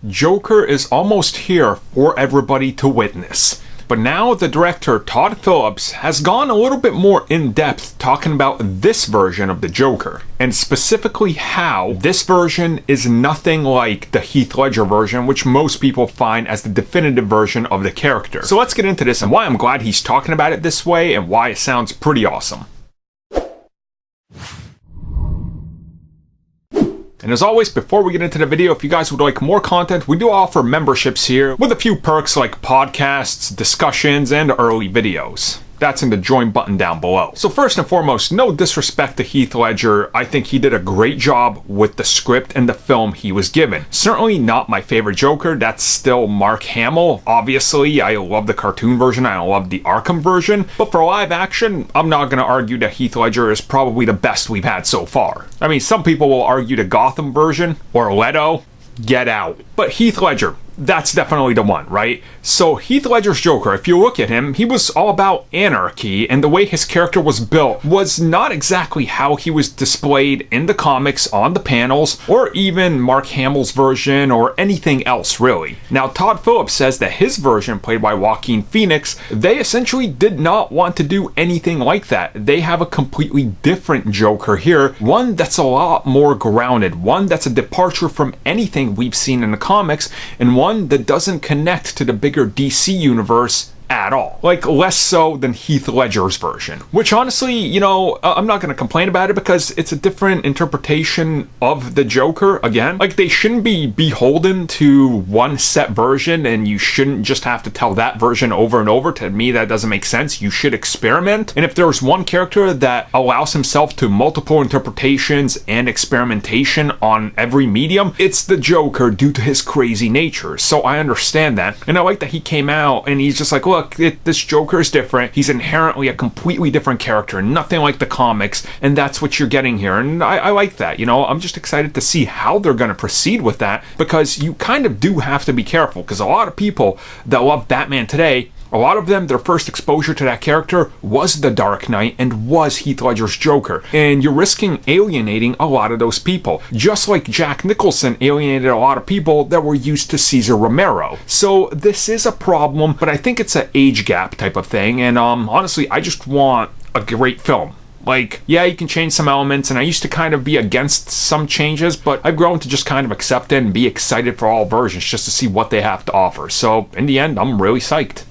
Joker is almost here for everybody to witness. But now the director, Todd Phillips, has gone a little bit more in-depth talking about this version of the Joker, and specifically how this version is nothing like the Heath Ledger version, which most people find as the definitive version of the character. So let's get into this and why I'm glad he's talking about it this way and why it sounds pretty awesome. And as always, before we get into the video, if you guys would like more content, we do offer memberships here with a few perks like podcasts, discussions, and early videos. That's in the join button down below. So first and foremost, no disrespect to Heath Ledger, I think he did a great job with the script and the film he was given. Certainly not my favorite Joker, that's still Mark Hamill. Obviously, I love the cartoon version, I love the Arkham version, but for live action, I'm not gonna argue that Heath Ledger is probably the best we've had so far. I mean, some people will argue the Gotham version, or Leto, get out. But Heath Ledger, that's definitely the one, right? So Heath Ledger's Joker, if you look at him, he was all about anarchy, and the way his character was built was not exactly how he was displayed in the comics on the panels, or even Mark Hamill's version, or anything else really. Now Todd Phillips says that his version, played by Joaquin Phoenix, they essentially did not want to do anything like that. They have a completely different Joker here, one that's a lot more grounded, one that's a departure from anything we've seen in the comics, and one that doesn't connect to the bigger DC universe at all. Like, less so than Heath Ledger's version. Which honestly, you know, I'm not gonna complain about it because it's a different interpretation of the Joker, again. Like, they shouldn't be beholden to one set version, and you shouldn't just have to tell that version over and over. To me, that doesn't make sense. You should experiment. And if there's one character that allows himself to multiple interpretations and experimentation on every medium, it's the Joker due to his crazy nature. So I understand that. And I like that he came out and he's just like, look, this Joker is different. He's inherently a completely different character, nothing like the comics, and that's what you're getting here. And I like that, you know. I'm just excited to see how they're going to proceed with that, because you kind of do have to be careful, because a lot of people that love Batman today, a lot of them, their first exposure to that character was The Dark Knight and was Heath Ledger's Joker. And you're risking alienating a lot of those people. Just like Jack Nicholson alienated a lot of people that were used to Cesar Romero. So this is a problem, but I think it's an age gap type of thing. And honestly, I just want a great film. Like, yeah, you can change some elements, and I used to kind of be against some changes, but I've grown to just kind of accept it and be excited for all versions just to see what they have to offer. So in the end, I'm really psyched.